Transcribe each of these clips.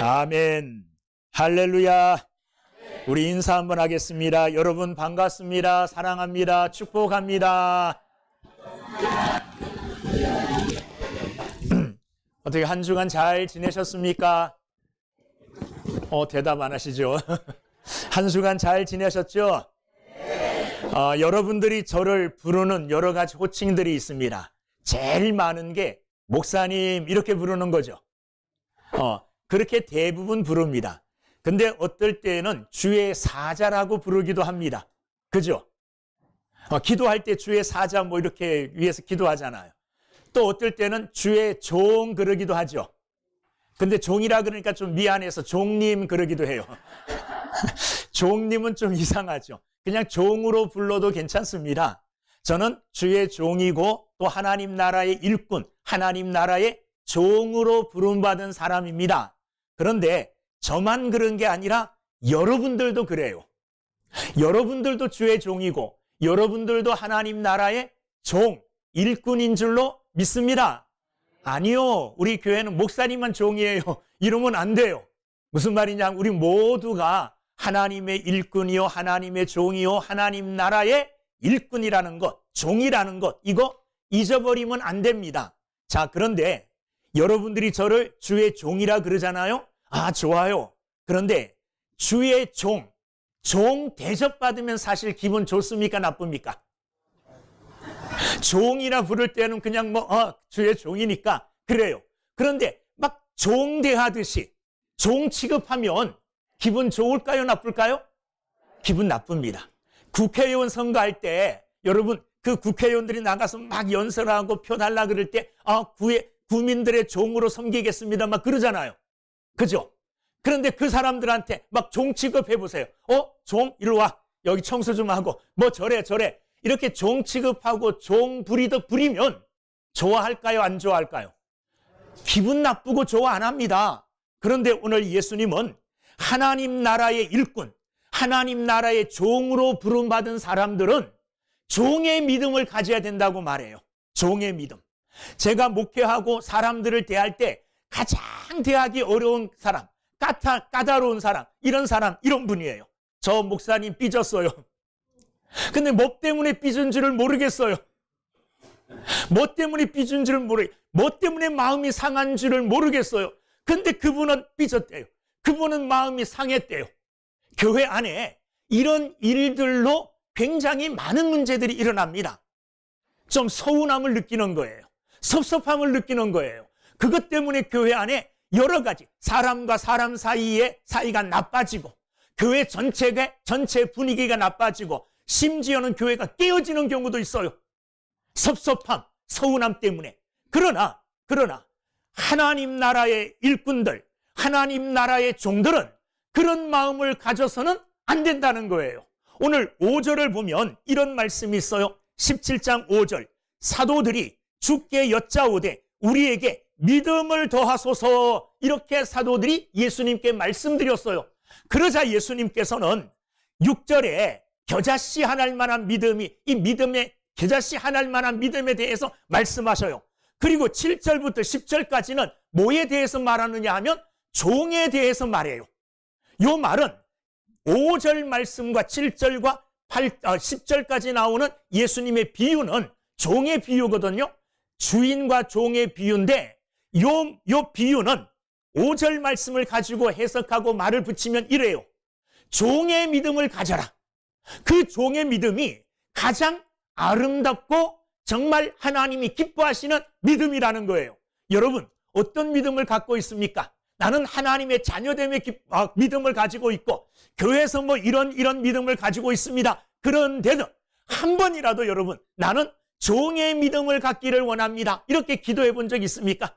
아멘. 할렐루야. 우리 인사 한번 하겠습니다. 여러분 반갑습니다. 사랑합니다. 축복합니다. 어떻게 한 주간 잘 지내셨습니까? 대답 안 하시죠? 한 주간 잘 지내셨죠? 여러분들이 저를 부르는 여러 가지 호칭들이 있습니다. 제일 많은 게 목사님 이렇게 부르는 거죠. 그렇게 대부분 부릅니다. 근데 어떨 때는 주의 사자라고 부르기도 합니다. 그죠? 기도할 때 주의 사자 뭐 이렇게 위해서 기도하잖아요. 또 어떨 때는 주의 종 그러기도 하죠. 근데 종이라 그러니까 좀 미안해서 종님 그러기도 해요. 종님은 좀 이상하죠. 그냥 종으로 불러도 괜찮습니다. 저는 주의 종이고 또 하나님 나라의 일꾼, 하나님 나라의 종으로 부름받은 사람입니다. 그런데 저만 그런 게 아니라 여러분들도 그래요. 여러분들도 주의 종이고 여러분들도 하나님 나라의 종, 일꾼인 줄로 믿습니다. 아니요, 우리 교회는 목사님만 종이에요. 이러면 안 돼요. 무슨 말이냐, 우리 모두가 하나님의 일꾼이요, 하나님의 종이요, 하나님 나라의 일꾼이라는 것, 종이라는 것, 이거 잊어버리면 안 됩니다. 자, 그런데 여러분들이 저를 주의 종이라 그러잖아요. 좋아요. 그런데 주의 종 대접받으면 사실 기분 좋습니까, 나쁩니까? 종이라 부를 때는 그냥 주의 종이니까 그래요. 그런데 막 종 대하듯이 종 취급하면 기분 좋을까요, 나쁠까요? 기분 나쁩니다. 국회의원 선거할 때 여러분 그 국회의원들이 나가서 막 연설하고 표 달라 그럴 때 국민들의 종으로 섬기겠습니다 막 그러잖아요. 그죠? 그런데 그 사람들한테 막 종 취급해 보세요. 종 이리 와, 여기 청소 좀 하고 뭐 저래 이렇게 종 취급하고 종 부리듯 부리면 좋아할까요, 안 좋아할까요? 기분 나쁘고 좋아 안 합니다. 그런데 오늘 예수님은 하나님 나라의 일꾼, 하나님 나라의 종으로 부름받은 사람들은 종의 믿음을 가져야 된다고 말해요. 종의 믿음. 제가 목회하고 사람들을 대할 때 가장 대하기 어려운 사람, 까다로운 사람, 이런 분이에요. 저 목사님 삐졌어요. 근데 뭐 때문에 삐진 줄을 모르겠어요. 뭐 때문에 삐진 줄을 뭐 때문에 마음이 상한 줄을 모르겠어요. 근데 그분은 삐졌대요. 그분은 마음이 상했대요. 교회 안에 이런 일들로 굉장히 많은 문제들이 일어납니다. 좀 서운함을 느끼는 거예요. 섭섭함을 느끼는 거예요. 그것 때문에 교회 안에 여러 가지 사람과 사람 사이의 사이가 나빠지고 교회 전체 분위기가 나빠지고 심지어는 교회가 깨어지는 경우도 있어요. 섭섭함, 서운함 때문에. 그러나 하나님 나라의 일꾼들, 하나님 나라의 종들은 그런 마음을 가져서는 안 된다는 거예요. 오늘 5절을 보면 이런 말씀이 있어요. 17장 5절. 사도들이 주께 여짜오되 우리에게 믿음을 더하소서, 이렇게 사도들이 예수님께 말씀드렸어요. 그러자 예수님께서는 6절에 겨자씨 하나할 만한 믿음이, 이 믿음의 겨자씨 하나할 만한 믿음에 대해서 말씀하셔요. 그리고 7절부터 10절까지는 뭐에 대해서 말하느냐 하면 종에 대해서 말해요. 이 말은 5절 말씀과 7절과 10절까지 나오는 예수님의 비유는 종의 비유거든요. 주인과 종의 비유인데 요 비유는 5절 말씀을 가지고 해석하고 말을 붙이면 이래요. 종의 믿음을 가져라. 그 종의 믿음이 가장 아름답고 정말 하나님이 기뻐하시는 믿음이라는 거예요. 여러분, 어떤 믿음을 갖고 있습니까? 나는 하나님의 자녀됨의 믿음을 가지고 있고 교회에서 뭐 이런 믿음을 가지고 있습니다. 그런데도 한 번이라도 여러분, 나는 종의 믿음을 갖기를 원합니다, 이렇게 기도해 본 적 있습니까?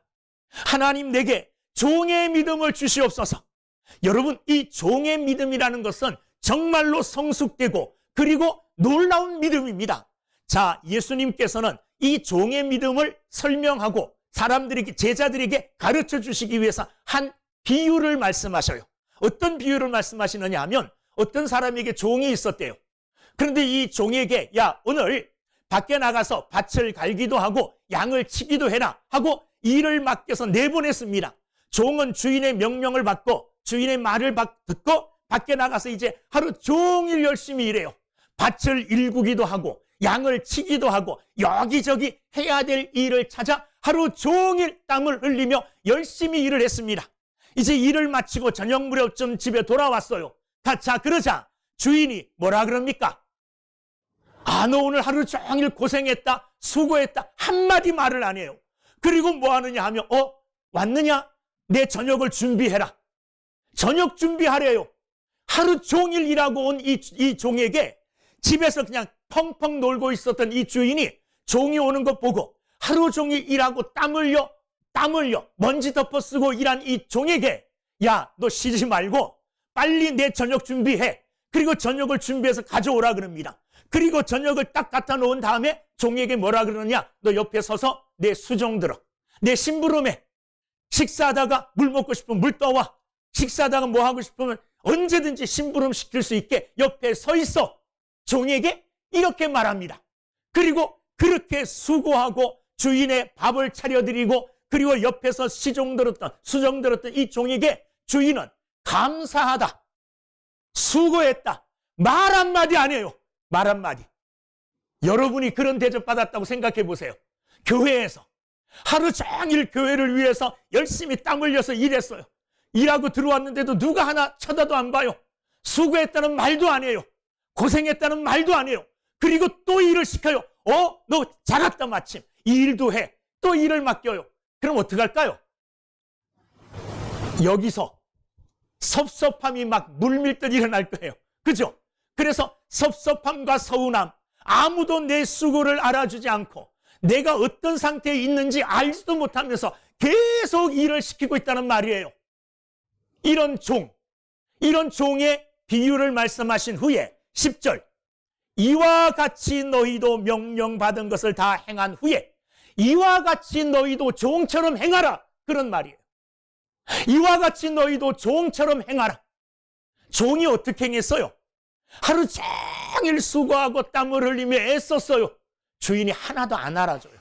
하나님, 내게 종의 믿음을 주시옵소서. 여러분, 이 종의 믿음이라는 것은 정말로 성숙되고 그리고 놀라운 믿음입니다. 자, 예수님께서는 이 종의 믿음을 설명하고 사람들에게, 제자들에게 가르쳐 주시기 위해서 한 비유를 말씀하셔요. 어떤 비유를 말씀하시느냐 하면 어떤 사람에게 종이 있었대요. 그런데 이 종에게 오늘 밖에 나가서 밭을 갈기도 하고 양을 치기도 해라 하고 일을 맡겨서 내보냈습니다. 종은 주인의 명령을 받고 주인의 말을 듣고 밖에 나가서 이제 하루 종일 열심히 일해요. 밭을 일구기도 하고 양을 치기도 하고 여기저기 해야 될 일을 찾아 하루 종일 땀을 흘리며 열심히 일을 했습니다. 이제 일을 마치고 저녁 무렵쯤 집에 돌아왔어요. 자, 그러자 주인이 뭐라 그럽니까? 너 오늘 하루 종일 고생했다, 수고했다, 한마디 말을 안 해요. 그리고 뭐 하느냐 하면 왔느냐? 내 저녁을 준비해라. 저녁 준비하래요. 하루 종일 일하고 온 이 종에게 집에서 그냥 펑펑 놀고 있었던 이 주인이 종이 오는 것 보고 하루 종일 일하고 땀 흘려 먼지 덮어 쓰고 일한 이 종에게, 야, 너 쉬지 말고 빨리 내 저녁 준비해. 그리고 저녁을 준비해서 가져오라 그럽니다. 그리고 저녁을 딱 갖다 놓은 다음에 종에게 뭐라 그러느냐? 너 옆에 서서 내 수종 들어. 내 심부름해. 식사하다가 물 먹고 싶으면 물 떠와. 식사하다가 뭐 하고 싶으면 언제든지 심부름 시킬 수 있게 옆에 서 있어. 종에게 이렇게 말합니다. 그리고 그렇게 수고하고 주인의 밥을 차려드리고 그리고 옆에서 수종 들었던 이 종에게 주인은 감사하다, 수고했다, 말 한마디 안 해요. 말 한마디. 여러분이 그런 대접 받았다고 생각해 보세요. 교회에서 하루 종일 교회를 위해서 열심히 땀 흘려서 일했어요. 일하고 들어왔는데도 누가 하나 쳐다도 안 봐요. 수고했다는 말도 안 해요. 고생했다는 말도 안 해요. 그리고 또 일을 시켜요. 너 잘했다 마침. 이 일도 해. 또 일을 맡겨요. 그럼 어떡할까요? 여기서 섭섭함이 막 물밀듯 일어날 거예요. 그죠? 그래서 섭섭함과 서운함, 아무도 내 수고를 알아주지 않고 내가 어떤 상태에 있는지 알지도 못하면서 계속 일을 시키고 있다는 말이에요. 이런 종의 비유를 말씀하신 후에 10절, 이와 같이 너희도 명령받은 것을 다 행한 후에 이와 같이 너희도 종처럼 행하라, 그런 말이에요. 이와 같이 너희도 종처럼 행하라. 종이 어떻게 행했어요? 하루 종일 수고하고 땀을 흘리며 애썼어요. 주인이 하나도 안 알아줘요.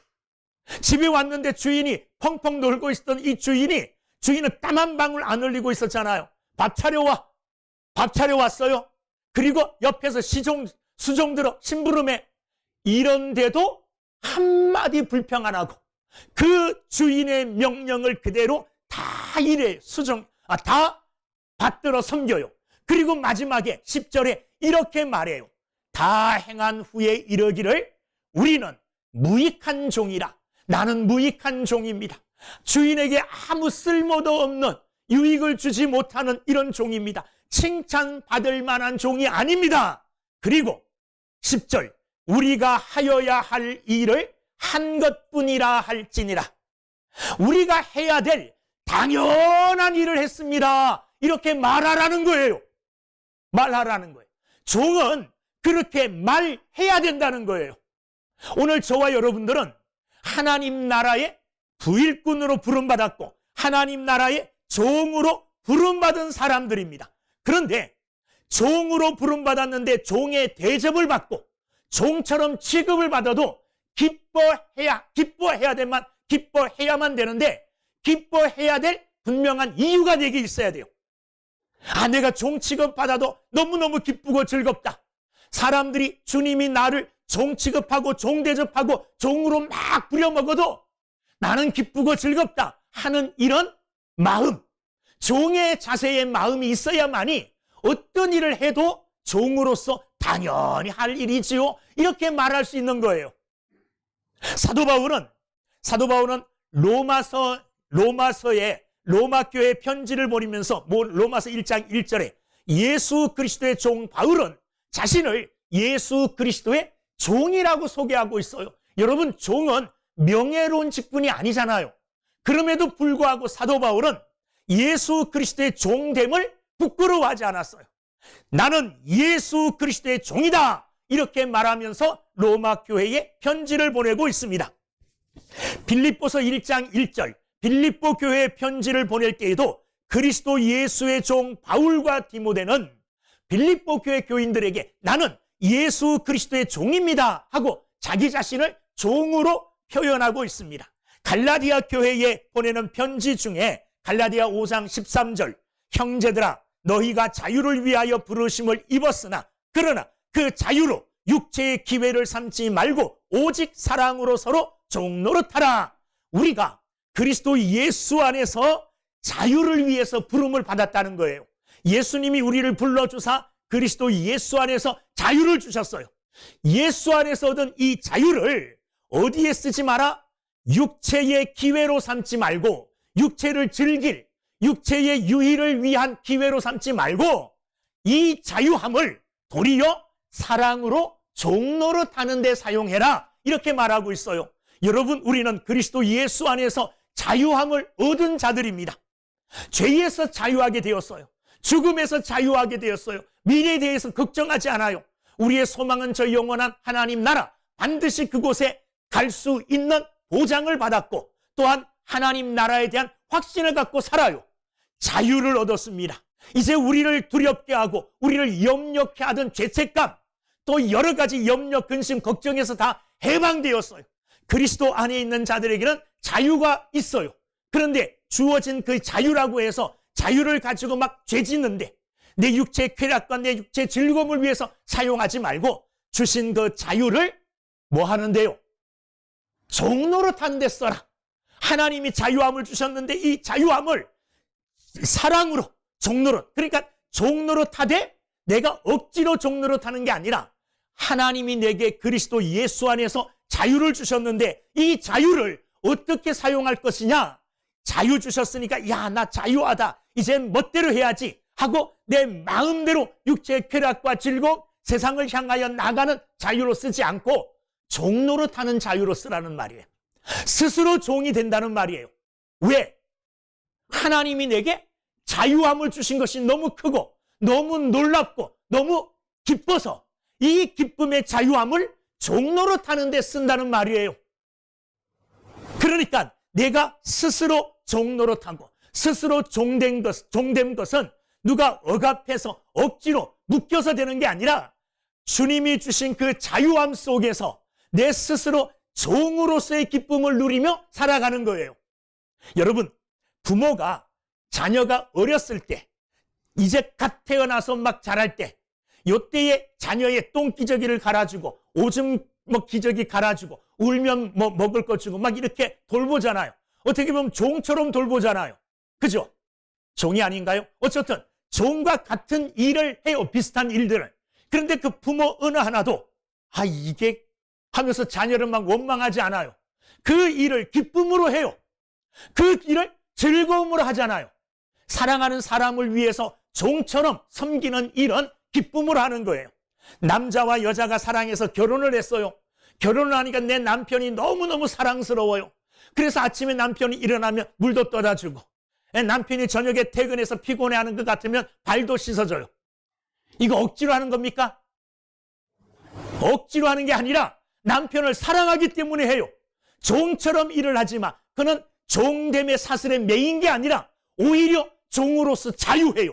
집에 왔는데 주인이 펑펑 놀고 있었던 이 주인은 땀 한 방울 안 흘리고 있었잖아요. 밥 차려와. 밥 차려왔어요. 그리고 옆에서 수종 들어 심부름해. 이런데도 한마디 불평 안 하고 그 주인의 명령을 그대로 다 일해 다 받들어 섬겨요. 그리고 마지막에 10절에 이렇게 말해요. 다 행한 후에 이르기를 우리는 무익한 종이라. 나는 무익한 종입니다. 주인에게 아무 쓸모도 없는, 유익을 주지 못하는 이런 종입니다. 칭찬받을 만한 종이 아닙니다. 그리고 10절, 우리가 하여야 할 일을 한 것뿐이라 할지니라. 우리가 해야 될 당연한 일을 했습니다. 이렇게 말하라는 거예요. 말하라는 거예요. 종은 그렇게 말해야 된다는 거예요. 오늘 저와 여러분들은 하나님 나라의 부일꾼으로 부름받았고 하나님 나라의 종으로 부름받은 사람들입니다. 그런데 종으로 부름받았는데 종의 대접을 받고 종처럼 취급을 받아도 기뻐해야만 되는데 기뻐해야 될 분명한 이유가 내게 있어야 돼요. 내가 종 취급받아도 너무너무 기쁘고 즐겁다. 사람들이 주님이 나를 종 취급하고 종 대접하고 종으로 막 부려먹어도 나는 기쁘고 즐겁다 하는 이런 마음, 종의 자세의 마음이 있어야만이 어떤 일을 해도 종으로서 당연히 할 일이지요, 이렇게 말할 수 있는 거예요. 사도 바울은 로마 교회 편지를 보내면서 로마서 1장 1절에 예수 그리스도의 종 바울은 자신을 예수 그리스도의 종이라고 소개하고 있어요. 여러분, 종은 명예로운 직분이 아니잖아요. 그럼에도 불구하고 사도 바울은 예수 그리스도의 종됨을 부끄러워하지 않았어요. 나는 예수 그리스도의 종이다, 이렇게 말하면서 로마 교회에 편지를 보내고 있습니다. 빌립보서 1장 1절, 빌립보 교회에 편지를 보낼 때에도 그리스도 예수의 종 바울과 디모데는 빌립보 교회 교인들에게 나는 예수 그리스도의 종입니다 하고 자기 자신을 종으로 표현하고 있습니다. 갈라디아 교회에 보내는 편지 중에 갈라디아 5장 13절 형제들아 너희가 자유를 위하여 부르심을 입었으나 그러나 그 자유로 육체의 기회를 삼지 말고 오직 사랑으로 서로 종노릇하라. 우리가 그리스도 예수 안에서 자유를 위해서 부름을 받았다는 거예요. 예수님이 우리를 불러주사 그리스도 예수 안에서 자유를 주셨어요. 예수 안에서 얻은 이 자유를 어디에 쓰지 마라? 육체의 기회로 삼지 말고, 육체를 즐길, 육체의 유희를 위한 기회로 삼지 말고 이 자유함을 도리어 사랑으로 종노릇하는 데 사용해라, 이렇게 말하고 있어요. 여러분, 우리는 그리스도 예수 안에서 자유함을 얻은 자들입니다. 죄에서 자유하게 되었어요. 죽음에서 자유하게 되었어요. 미래에 대해서 걱정하지 않아요. 우리의 소망은 저 영원한 하나님 나라, 반드시 그곳에 갈 수 있는 보장을 받았고 또한 하나님 나라에 대한 확신을 갖고 살아요. 자유를 얻었습니다. 이제 우리를 두렵게 하고 우리를 염려케 하던 죄책감, 또 여러 가지 염려, 근심, 걱정에서 다 해방되었어요. 그리스도 안에 있는 자들에게는 자유가 있어요. 그런데 주어진 그 자유라고 해서 자유를 가지고 막 죄짓는데 내 육체의 쾌락과 내 육체의 즐거움을 위해서 사용하지 말고 주신 그 자유를 뭐 하는데요? 종노릇하는 데 써라. 하나님이 자유함을 주셨는데 이 자유함을 사랑으로 종노릇, 그러니까 종노릇하되 내가 억지로 종노릇하는 게 아니라 하나님이 내게 그리스도 예수 안에서 자유를 주셨는데 이 자유를 어떻게 사용할 것이냐? 자유 주셨으니까 야, 나 자유하다, 이젠 멋대로 해야지 하고 내 마음대로 육체의 쾌락과 즐거움, 세상을 향하여 나가는 자유로 쓰지 않고 종노릇하는 자유로 쓰라는 말이에요. 스스로 종이 된다는 말이에요. 왜? 하나님이 내게 자유함을 주신 것이 너무 크고 너무 놀랍고 너무 기뻐서 이 기쁨의 자유함을 종노릇하는 데 쓴다는 말이에요. 그러니까 내가 스스로 종노릇하고 스스로 종된 것은 누가 억압해서 억지로 묶여서 되는 게 아니라 주님이 주신 그 자유함 속에서 내 스스로 종으로서의 기쁨을 누리며 살아가는 거예요. 여러분, 부모가 자녀가 어렸을 때, 이제 갓 태어나서 막 자랄 때, 요때에 자녀의 똥기저귀를 갈아주고 오줌 기저귀 갈아주고 울면 뭐 먹을 거 주고 막 이렇게 돌보잖아요. 어떻게 보면 종처럼 돌보잖아요. 그죠? 종이 아닌가요? 어쨌든 종과 같은 일을 해요. 비슷한 일들을. 그런데 그 부모 어느 하나도 이게 하면서 자녀를 막 원망하지 않아요. 그 일을 기쁨으로 해요. 그 일을 즐거움으로 하잖아요. 사랑하는 사람을 위해서 종처럼 섬기는 일은 기쁨으로 하는 거예요. 남자와 여자가 사랑해서 결혼을 했어요. 결혼을 하니까 내 남편이 너무너무 사랑스러워요. 그래서 아침에 남편이 일어나면 물도 떠다 주고, 남편이 저녁에 퇴근해서 피곤해하는 것 같으면 발도 씻어줘요. 이거 억지로 하는 겁니까? 억지로 하는 게 아니라 남편을 사랑하기 때문에 해요. 종처럼 일을 하지 마. 그는 종됨의 사슬에 매인 게 아니라 오히려 종으로서 자유해요.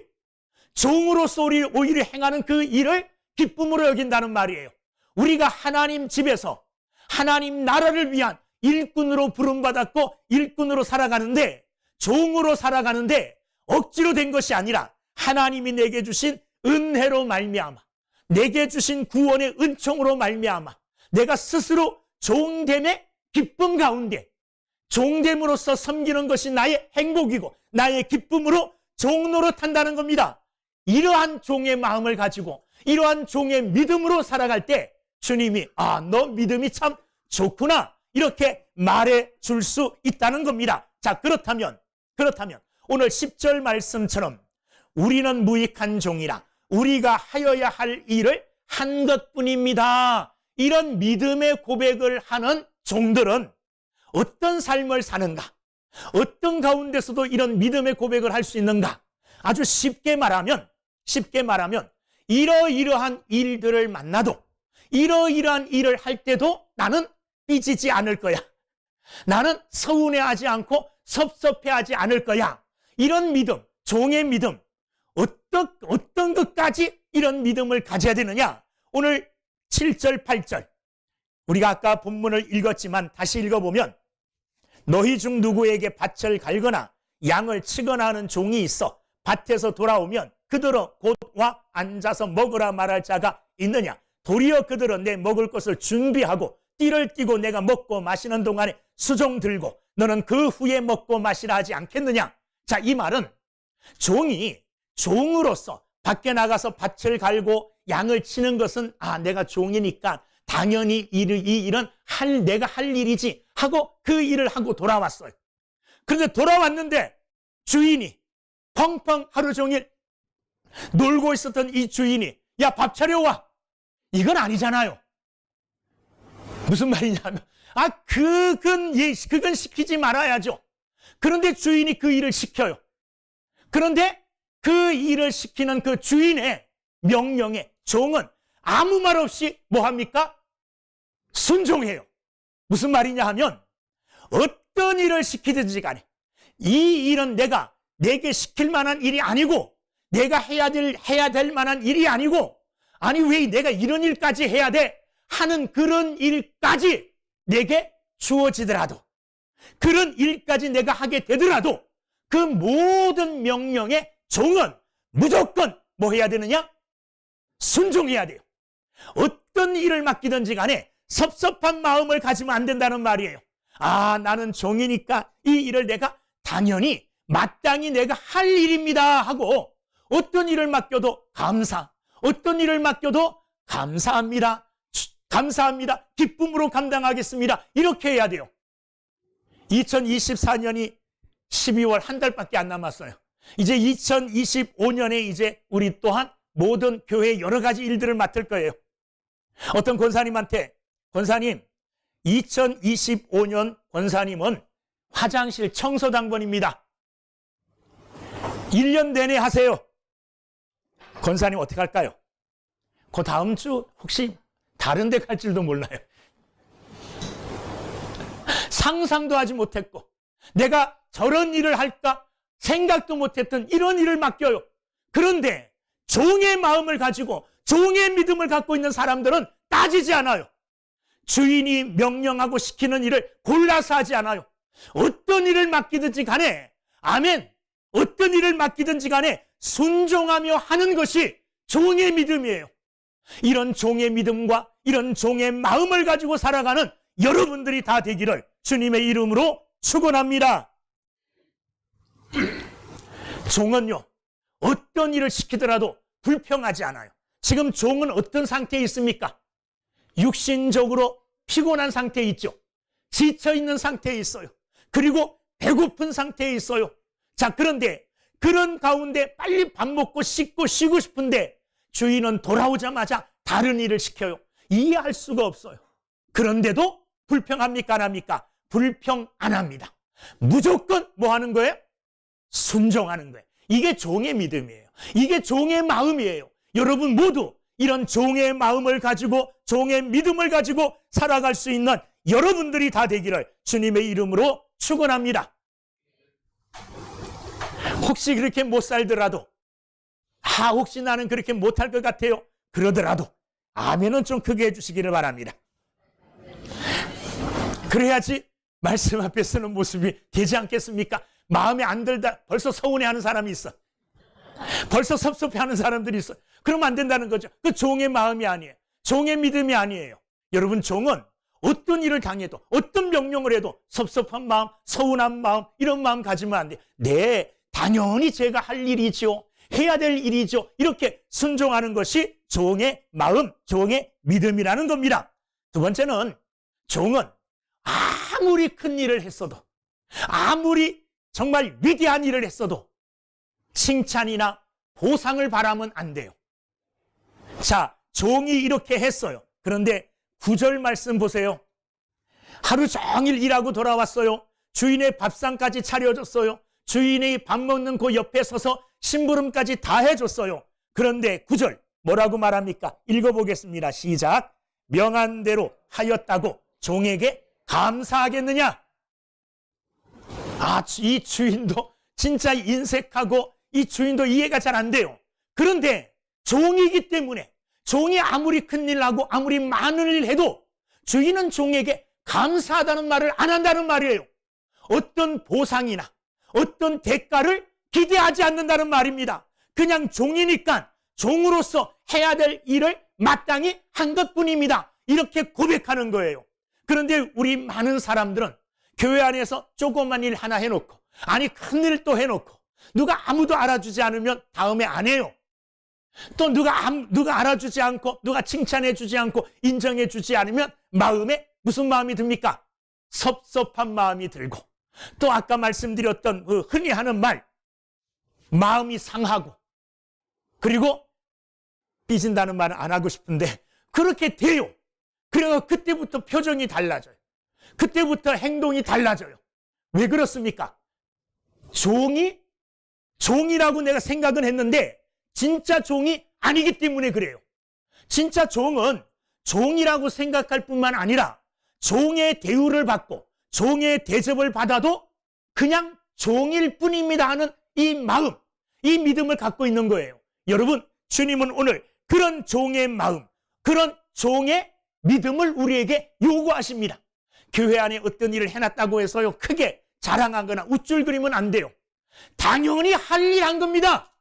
종으로서 오히려 행하는 그 일을 기쁨으로 여긴다는 말이에요. 우리가 하나님 집에서 하나님 나라를 위한 일꾼으로 부름받았고 일꾼으로 살아가는데, 종으로 살아가는데 억지로 된 것이 아니라 하나님이 내게 주신 은혜로 말미암아, 내게 주신 구원의 은총으로 말미암아 내가 스스로 종됨의 기쁨 가운데 종됨으로써 섬기는 것이 나의 행복이고 나의 기쁨으로 종노릇한다는 겁니다. 이러한 종의 마음을 가지고 이러한 종의 믿음으로 살아갈 때 주님이 너 믿음이 참 좋구나, 이렇게 말해 줄 수 있다는 겁니다. 자, 그렇다면 오늘 10절 말씀처럼 우리는 무익한 종이라 우리가 하여야 할 일을 한 것뿐입니다. 이런 믿음의 고백을 하는 종들은 어떤 삶을 사는가? 어떤 가운데서도 이런 믿음의 고백을 할 수 있는가? 아주 쉽게 말하면 이러이러한 일들을 만나도, 이러이러한 일을 할 때도 나는 삐지지 않을 거야. 나는 서운해하지 않고 섭섭해하지 않을 거야. 이런 믿음, 종의 믿음, 어떤 것까지 이런 믿음을 가져야 되느냐? 오늘 7절, 8절 우리가 아까 본문을 읽었지만 다시 읽어보면 너희 중 누구에게 밭을 갈거나 양을 치거나 하는 종이 있어 밭에서 돌아오면 그들어 곧 와 앉아서 먹으라 말할 자가 있느냐? 도리어 그들은 내 먹을 것을 준비하고 띠를 띠고 내가 먹고 마시는 동안에 수종 들고 너는 그 후에 먹고 마시라 하지 않겠느냐? 자, 이 말은 종이 종으로서 밖에 나가서 밭을 갈고 양을 치는 것은 내가 종이니까 당연히 이 일은 내가 할 일이지 하고 그 일을 하고 돌아왔어요. 그런데 돌아왔는데 주인이 펑펑 하루 종일 놀고 있었던 이 주인이 야, 밥 차려와. 이건 아니잖아요. 무슨 말이냐면 그건 시키지 말아야죠. 그런데 주인이 그 일을 시켜요. 그런데 그 일을 시키는 그 주인의 명령에 종은 아무 말 없이 뭐 합니까? 순종해요. 무슨 말이냐 하면 어떤 일을 시키든지 간에 이 일은 내게 시킬 만한 일이 아니고 내가 해야 될 만한 일이 아니고 아니 왜 내가 이런 일까지 해야 돼? 하는 그런 일까지 내게 주어지더라도 그런 일까지 내가 하게 되더라도 그 모든 명령에 종은 무조건 뭐 해야 되느냐? 순종해야 돼요. 어떤 일을 맡기든지 간에 섭섭한 마음을 가지면 안 된다는 말이에요. 나는 종이니까 이 일을 내가 당연히 마땅히 내가 할 일입니다 하고 어떤 일을 맡겨도 어떤 일을 맡겨도 감사합니다. 기쁨으로 감당하겠습니다. 이렇게 해야 돼요. 2024년이 12월 한 달밖에 안 남았어요. 이제 2025년에 이제 우리 또한 모든 교회 여러 가지 일들을 맡을 거예요. 어떤 권사님한테 권사님 2025년 권사님은 화장실 청소 당번입니다. 1년 내내 하세요. 권사님 어떻게 할까요? 그 다음 주 혹시 다른 데 갈 줄도 몰라요. 상상도 하지 못했고 내가 저런 일을 할까 생각도 못했던 이런 일을 맡겨요. 그런데 종의 마음을 가지고 종의 믿음을 갖고 있는 사람들은 따지지 않아요. 주인이 명령하고 시키는 일을 골라서 하지 않아요. 어떤 일을 맡기든지 간에 아멘. 어떤 일을 맡기든지 간에 순종하며 하는 것이 종의 믿음이에요. 이런 종의 믿음과 이런 종의 마음을 가지고 살아가는 여러분들이 다 되기를 주님의 이름으로 축원합니다. 종은요, 어떤 일을 시키더라도 불평하지 않아요. 지금 종은 어떤 상태에 있습니까? 육신적으로 피곤한 상태에 있죠. 지쳐있는 상태에 있어요. 그리고 배고픈 상태에 있어요. 자, 그런데 그런 가운데 빨리 밥 먹고 씻고 쉬고 싶은데 주인은 돌아오자마자 다른 일을 시켜요. 이해할 수가 없어요. 그런데도 불평합니까? 안 합니까? 불평 안 합니다. 무조건 뭐 하는 거예요? 순종하는 거예요. 이게 종의 믿음이에요. 이게 종의 마음이에요. 여러분 모두 이런 종의 마음을 가지고 종의 믿음을 가지고 살아갈 수 있는 여러분들이 다 되기를 주님의 이름으로 축원합니다. 혹시 그렇게 못 살더라도 혹시 나는 그렇게 못할 것 같아요. 그러더라도 아멘은 좀 크게 해주시기를 바랍니다. 그래야지 말씀 앞에 서는 모습이 되지 않겠습니까? 마음에 안 들다 벌써 서운해하는 사람이 있어. 벌써 섭섭해하는 사람들이 있어. 그러면 안 된다는 거죠. 그 종의 마음이 아니에요. 종의 믿음이 아니에요. 여러분 종은 어떤 일을 당해도 어떤 명령을 해도 섭섭한 마음, 서운한 마음 이런 마음 가지면 안 돼요. 네, 당연히 제가 할 일이죠. 해야 될 일이죠. 이렇게 순종하는 것이 종의 마음, 종의 믿음이라는 겁니다. 두 번째는 종은 아무리 큰 일을 했어도 아무리 정말 위대한 일을 했어도 칭찬이나 보상을 바라면 안 돼요. 자, 종이 이렇게 했어요. 그런데 9절 말씀 보세요. 하루 종일 일하고 돌아왔어요. 주인의 밥상까지 차려줬어요. 주인이 밥 먹는 그 옆에 서서 심부름까지 다 해줬어요. 그런데 9절 뭐라고 말합니까? 읽어보겠습니다. 시작. 명한 대로 하였다고 종에게 감사하겠느냐? 이 주인도 진짜 인색하고 이 주인도 이해가 잘 안 돼요. 그런데 종이기 때문에 종이 아무리 큰일 하고 아무리 많은 일 해도 주인은 종에게 감사하다는 말을 안 한다는 말이에요. 어떤 보상이나 어떤 대가를 기대하지 않는다는 말입니다. 그냥 종이니까 종으로서 해야 될 일을 마땅히 한 것뿐입니다. 이렇게 고백하는 거예요. 그런데 우리 많은 사람들은 교회 안에서 조그만 일 하나 해놓고, 아니 큰 일 또 해놓고, 누가 아무도 알아주지 않으면 다음에 안 해요. 또 누가 알아주지 않고, 누가 칭찬해주지 않고, 인정해주지 않으면 마음에 무슨 마음이 듭니까? 섭섭한 마음이 들고, 또 아까 말씀드렸던 그 흔히 하는 말, 마음이 상하고, 그리고 삐진다는 말은 안 하고 싶은데 그렇게 돼요. 그래서 그때부터 표정이 달라져요. 그때부터 행동이 달라져요. 왜 그렇습니까? 종이라고 내가 생각은 했는데 진짜 종이 아니기 때문에 그래요. 진짜 종은 종이라고 생각할 뿐만 아니라 종의 대우를 받고 종의 대접을 받아도 그냥 종일 뿐입니다 하는 이 마음, 이 믿음을 갖고 있는 거예요. 여러분, 주님은 오늘 그런 종의 마음, 그런 종의 믿음을 우리에게 요구하십니다. 교회 안에 어떤 일을 해놨다고 해서요 크게 자랑하거나 우쭐거리면 안 돼요. 당연히 할 일 한 겁니다.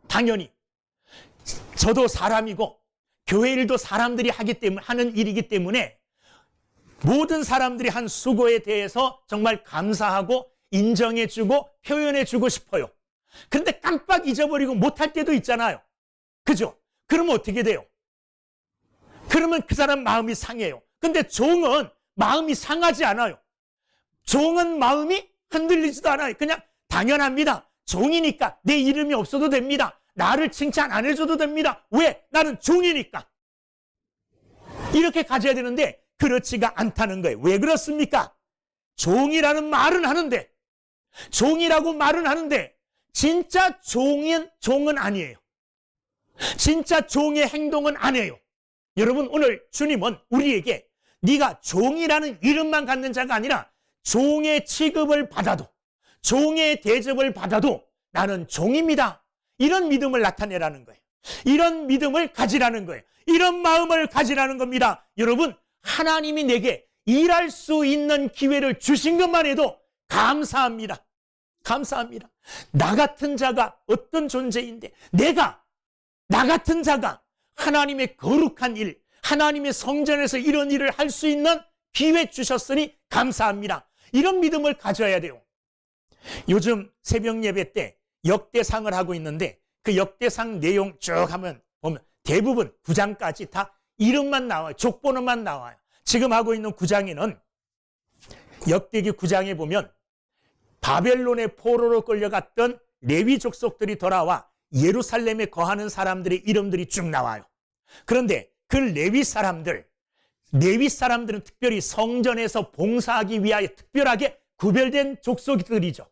당연히. 저도 사람이고 교회 일도 사람들이 하는 일이기 때문에 모든 사람들이 한 수고에 대해서 정말 감사하고 인정해주고 표현해주고 싶어요. 그런데 깜빡 잊어버리고 못할 때도 있잖아요. 그죠? 그러면 어떻게 돼요? 그러면 그 사람 마음이 상해요. 근데 종은 마음이 상하지 않아요. 종은 마음이 흔들리지도 않아요. 그냥 당연합니다. 종이니까 내 이름이 없어도 됩니다. 나를 칭찬 안 해줘도 됩니다. 왜? 나는 종이니까. 이렇게 가져야 되는데 그렇지가 않다는 거예요. 왜 그렇습니까? 종이라는 말은 하는데, 종이라고 말은 하는데 진짜 종은 아니에요. 진짜 종의 행동은 아니에요. 여러분, 오늘 주님은 우리에게 네가 종이라는 이름만 갖는 자가 아니라 종의 취급을 받아도, 종의 대접을 받아도 나는 종입니다, 이런 믿음을 나타내라는 거예요. 이런 믿음을 가지라는 거예요. 이런 마음을 가지라는 겁니다. 여러분, 하나님이 내게 일할 수 있는 기회를 주신 것만 해도 감사합니다. 감사합니다. 나 같은 자가 어떤 존재인데, 나 같은 자가 하나님의 거룩한 일, 하나님의 성전에서 이런 일을 할 수 있는 기회 주셨으니 감사합니다. 이런 믿음을 가져야 돼요. 요즘 새벽 예배 때 역대상을 하고 있는데 그 역대상 내용 쭉 보면 대부분 9장까지 다 이름만 나와요. 족보는만 나와요. 지금 하고 있는 9장에는 역대기 9장에 보면 바벨론의 포로로 끌려갔던 레위 족속들이 돌아와 예루살렘에 거하는 사람들의 이름들이 쭉 나와요. 그런데 그 레위 사람들은 특별히 성전에서 봉사하기 위하여 특별하게 구별된 족속들이죠.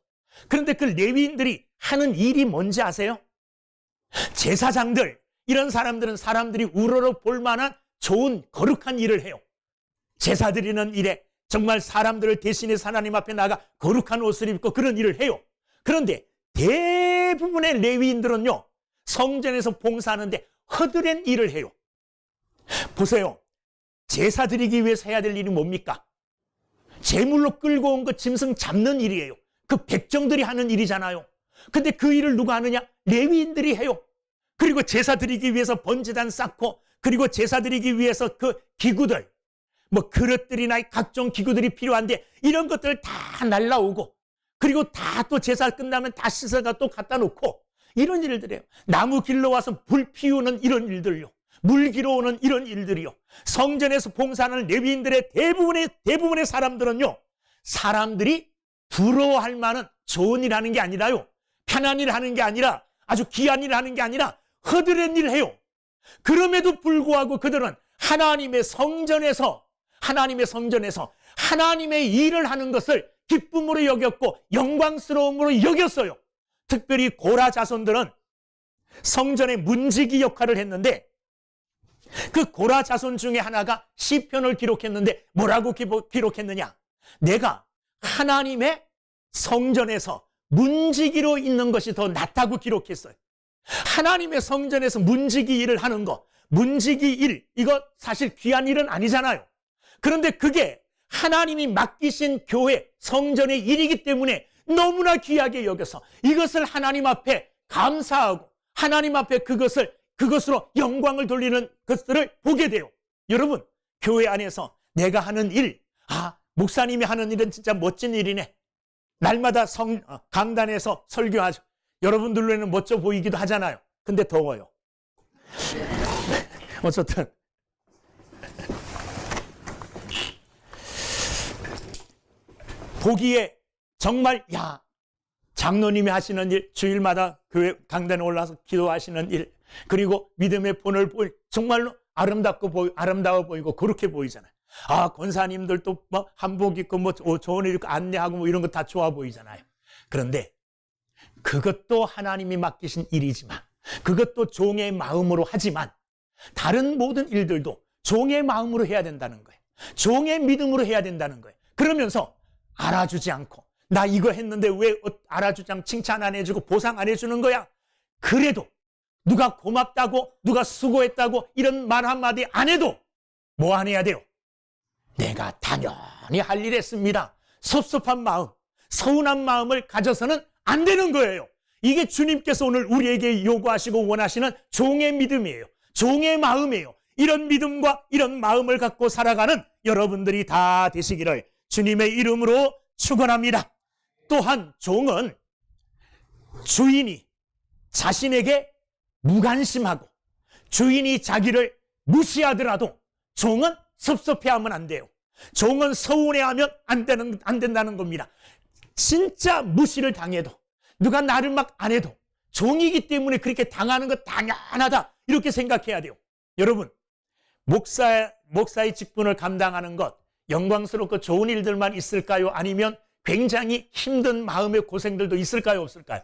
그런데 그 레위인들이 하는 일이 뭔지 아세요? 제사장들, 이런 사람들은 사람들이 우러러 볼 만한 좋은 거룩한 일을 해요. 제사 드리는 일에 정말 사람들을 대신해서 하나님 앞에 나가 거룩한 옷을 입고 그런 일을 해요. 그런데 대부분의 레위인들은요, 성전에서 봉사하는데 허드렛 일을 해요. 보세요. 제사 드리기 위해서 해야 될 일이 뭡니까? 제물로 끌고 온 그 짐승 잡는 일이에요. 그 백정들이 하는 일이잖아요. 근데 그 일을 누가 하느냐? 레위인들이 해요. 그리고 제사 드리기 위해서 번제단 쌓고, 그리고 제사 드리기 위해서 그 기구들, 뭐 그릇들이나 각종 기구들이 필요한데 이런 것들 다 날라오고, 그리고 다 또 제사 끝나면 다 씻어가 또 갖다 놓고, 이런 일들 해요. 나무 길러 와서 불 피우는 이런 일들요, 물 길어 오는 이런 일들이요. 성전에서 봉사하는 레위인들의 대부분의 사람들은요, 사람들이 부러워할 만한 좋은 일 하는 게 아니라요, 편한 일 하는 게 아니라, 아주 귀한 일 하는 게 아니라 허드렛 일 해요. 그럼에도 불구하고 그들은 하나님의 성전에서 하나님의 일을 하는 것을 기쁨으로 여겼고 영광스러움으로 여겼어요. 특별히 고라 자손들은 성전의 문지기 역할을 했는데, 그 고라 자손 중에 하나가 시편을 기록했는데 뭐라고 기록했느냐? 내가 하나님의 성전에서 문지기로 있는 것이 더 낫다고 기록했어요. 하나님의 성전에서 문지기 일을 하는 거, 문지기 일, 이거 사실 귀한 일은 아니잖아요. 그런데 그게 하나님이 맡기신 교회 성전의 일이기 때문에 너무나 귀하게 여겨서 이것을 하나님 앞에 감사하고 하나님 앞에 그것으로 영광을 돌리는 것들을 보게 돼요. 여러분, 교회 안에서 내가 하는 일, 목사님이 하는 일은 진짜 멋진 일이네. 날마다 강단에서 설교하죠. 여러분 눈에는 멋져 보이기도 하잖아요. 근데 더워요. 어쨌든 보기에 정말 장로님이 하시는 일, 주일마다 교회 강단에 올라서 기도하시는 일, 그리고 믿음의 본을 보일 정말로 아름다워 보이고 그렇게 보이잖아요. 권사님들도 뭐 한복 입고 뭐 좋은 일 입고 안내하고 뭐 이런 거 다 좋아 보이잖아요. 그런데 그것도 하나님이 맡기신 일이지만, 그것도 종의 마음으로 하지만, 다른 모든 일들도 종의 마음으로 해야 된다는 거예요. 종의 믿음으로 해야 된다는 거예요. 그러면서 알아주지 않고, 나 이거 했는데 왜 알아주지 않고 칭찬 안 해주고 보상 안 해주는 거야? 그래도 누가 고맙다고, 누가 수고했다고 이런 말 한마디 안 해도 뭐 안 해야 돼요? 내가 당연히 할 일 했습니다. 섭섭한 마음, 서운한 마음을 가져서는 안 되는 거예요. 이게 주님께서 오늘 우리에게 요구하시고 원하시는 종의 믿음이에요. 종의 마음이에요. 이런 믿음과 이런 마음을 갖고 살아가는 여러분들이 다 되시기를 주님의 이름으로 축원합니다. 또한 종은 주인이 자신에게 무관심하고 주인이 자기를 무시하더라도 종은 섭섭해하면 안 돼요. 종은 서운해하면 안 된다는 겁니다. 진짜 무시를 당해도, 누가 나를 막 안 해도 종이기 때문에 그렇게 당하는 것 당연하다, 이렇게 생각해야 돼요. 여러분, 목사의 직분을 감당하는 것 영광스럽고 좋은 일들만 있을까요? 아니면 굉장히 힘든 마음의 고생들도 있을까요? 없을까요?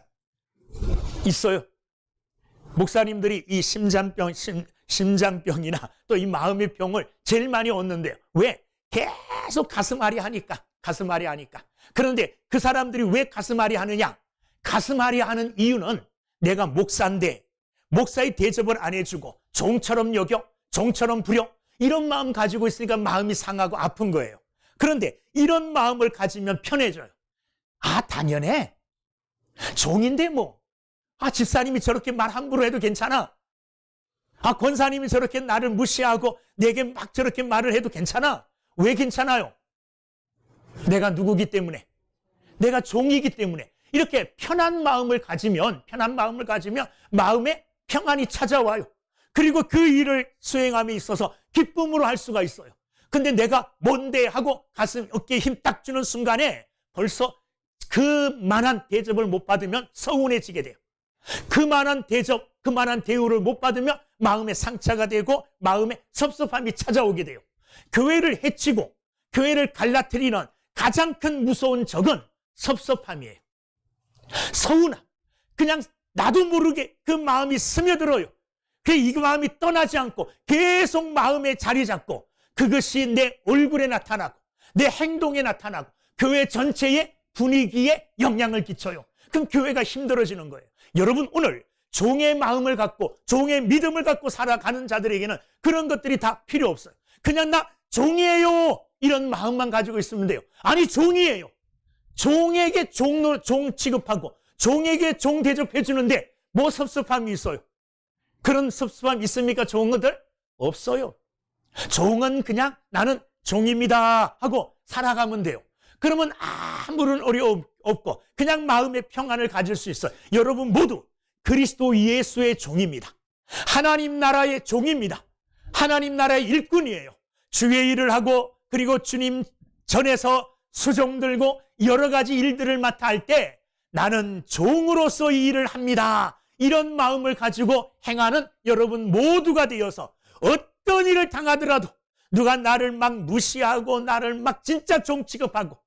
있어요. 목사님들이 이 심장병이나 또 이 마음의 병을 제일 많이 얻는데요. 왜? 계속 가슴앓이 하니까. 그런데 그 사람들이 왜 가슴앓이 하느냐? 가슴앓이 하는 이유는 내가 목사인데 목사의 대접을 안 해주고 종처럼 여겨, 종처럼 부려, 이런 마음 가지고 있으니까 마음이 상하고 아픈 거예요. 그런데 이런 마음을 가지면 편해져요. 당연해. 종인데 뭐. 집사님이 저렇게 말 함부로 해도 괜찮아. 권사님이 저렇게 나를 무시하고 내게 막 저렇게 말을 해도 괜찮아. 왜 괜찮아요? 내가 누구기 때문에, 내가 종이기 때문에. 이렇게 편한 마음을 가지면 마음에 평안이 찾아와요. 그리고 그 일을 수행함에 있어서 기쁨으로 할 수가 있어요. 근데 내가 뭔데 하고 가슴, 어깨에 힘 딱 주는 순간에 벌써 그만한 대접을 못 받으면 서운해지게 돼요. 그만한 대접, 그만한 대우를 못 받으면 마음에 상처가 되고 마음에 섭섭함이 찾아오게 돼요. 교회를 해치고 교회를 갈라뜨리는 가장 큰 무서운 적은 섭섭함이에요. 서운함. 그냥 나도 모르게 그 마음이 스며들어요. 이 마음이 떠나지 않고 계속 마음에 자리 잡고, 그것이 내 얼굴에 나타나고 내 행동에 나타나고 교회 전체의 분위기에 영향을 끼쳐요. 그럼 교회가 힘들어지는 거예요. 여러분, 오늘 종의 마음을 갖고 종의 믿음을 갖고 살아가는 자들에게는 그런 것들이 다 필요 없어요. 그냥 나 종이에요, 이런 마음만 가지고 있으면 돼요. 아니, 종이에요. 종에게 종 취급하고 종에게 종 대접해 주는데 뭐 섭섭함이 있어요? 그런 섭섭함 있습니까? 종들? 없어요. 종은 그냥 나는 종입니다 하고 살아가면 돼요. 그러면 아무런 어려움 없고 그냥 마음의 평안을 가질 수 있어요. 여러분 모두 그리스도 예수의 종입니다. 하나님 나라의 종입니다. 하나님 나라의 일꾼이에요. 주의 일을 하고, 그리고 주님 전에서 수종 들고 여러 가지 일들을 맡아 할 때 나는 종으로서 이 일을 합니다, 이런 마음을 가지고 행하는 여러분 모두가 되어서 어떤 일을 당하더라도, 누가 나를 막 무시하고 나를 막 진짜 종 취급하고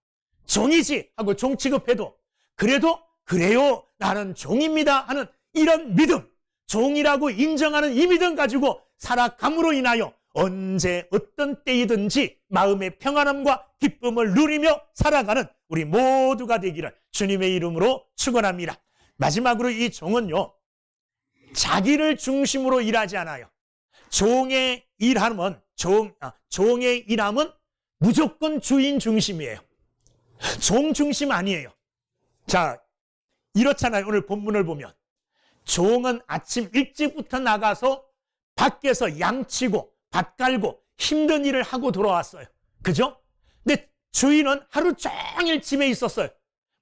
종이지 하고 종 취급해도 그래도 그래요, 나는 종입니다 하는 이런 믿음, 종이라고 인정하는 이 믿음 가지고 살아감으로 인하여 언제 어떤 때이든지 마음의 평안함과 기쁨을 누리며 살아가는 우리 모두가 되기를 주님의 이름으로 축원합니다. 마지막으로 이 종은요, 자기를 중심으로 일하지 않아요. 종의 일함은 종의 일함은 무조건 주인 중심이에요. 종 중심 아니에요. 자, 이렇잖아요. 오늘 본문을 보면 종은 아침 일찍부터 나가서 밖에서 양치고 밭 갈고 힘든 일을 하고 돌아왔어요. 그죠? 근데 주인은 하루 종일 집에 있었어요.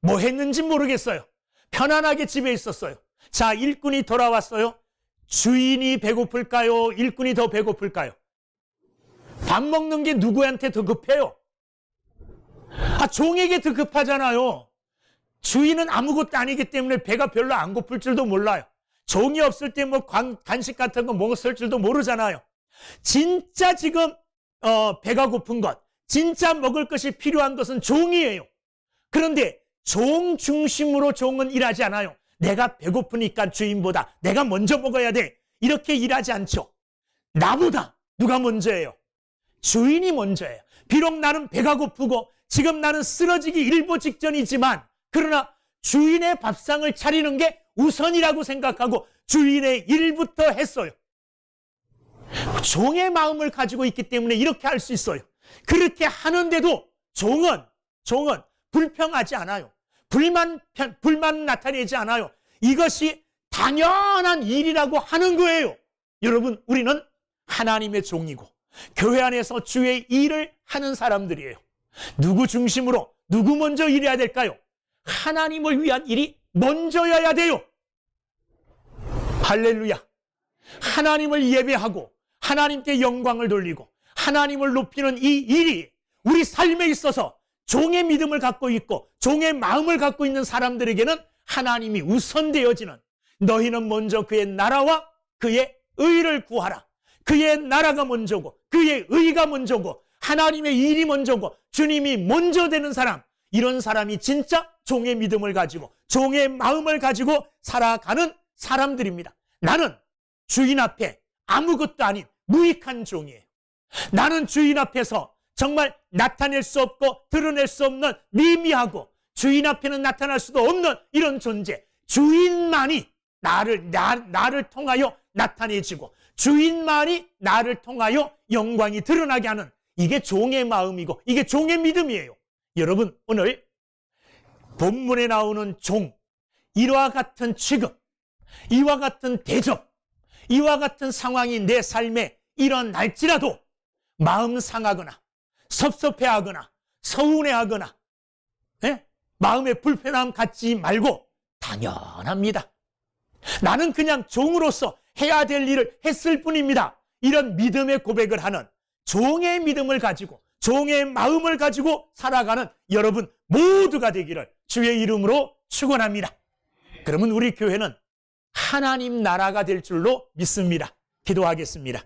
뭐 했는지 모르겠어요. 편안하게 집에 있었어요. 자, 일꾼이 돌아왔어요. 주인이 배고플까요? 일꾼이 더 배고플까요? 밥 먹는 게 누구한테 더 급해요? 종에게 더 급하잖아요. 주인은 아무것도 아니기 때문에 배가 별로 안 고플 줄도 몰라요. 종이 없을 때 뭐 간식 같은 거 먹었을 줄도 모르잖아요. 진짜 지금 배가 고픈 것, 진짜 먹을 것이 필요한 것은 종이에요. 그런데 종 중심으로 종은 일하지 않아요. 내가 배고프니까 주인보다 내가 먼저 먹어야 돼. 이렇게 일하지 않죠. 나보다 누가 먼저예요? 주인이 먼저예요. 비록 나는 배가 고프고 지금 나는 쓰러지기 일보 직전이지만 그러나 주인의 밥상을 차리는 게 우선이라고 생각하고 주인의 일부터 했어요. 종의 마음을 가지고 있기 때문에 이렇게 할 수 있어요. 그렇게 하는데도 종은 불평하지 않아요. 불만 나타내지 않아요. 이것이 당연한 일이라고 하는 거예요. 여러분, 우리는 하나님의 종이고 교회 안에서 주의 일을 하는 사람들이에요. 누구 중심으로 누구 먼저 일해야 될까요? 하나님을 위한 일이 먼저여야 돼요. 할렐루야. 하나님을 예배하고 하나님께 영광을 돌리고 하나님을 높이는 이 일이 우리 삶에 있어서 종의 믿음을 갖고 있고 종의 마음을 갖고 있는 사람들에게는 하나님이 우선되어지는, 너희는 먼저 그의 나라와 그의 의를 구하라. 그의 나라가 먼저고 그의 의가 먼저고 하나님의 일이 먼저고 주님이 먼저 되는 사람, 이런 사람이 진짜 종의 믿음을 가지고 종의 마음을 가지고 살아가는 사람들입니다. 나는 주인 앞에 아무것도 아닌 무익한 종이에요. 나는 주인 앞에서 정말 나타낼 수 없고 드러낼 수 없는 미미하고 주인 앞에는 나타날 수도 없는 이런 존재, 주인만이 나를 통하여 나타내지고 주인만이 나를 통하여 영광이 드러나게 하는, 이게 종의 마음이고 이게 종의 믿음이에요. 여러분, 오늘 본문에 나오는 종, 이와 같은 취급, 이와 같은 대접, 이와 같은 상황이 내 삶에 일어날지라도 마음 상하거나 섭섭해하거나 서운해하거나 마음에 불편함 갖지 말고 당연합니다. 나는 그냥 종으로서 해야 될 일을 했을 뿐입니다. 이런 믿음의 고백을 하는, 종의 믿음을 가지고 종의 마음을 가지고 살아가는 여러분 모두가 되기를 주의 이름으로 축원합니다. 그러면 우리 교회는 하나님 나라가 될 줄로 믿습니다. 기도하겠습니다.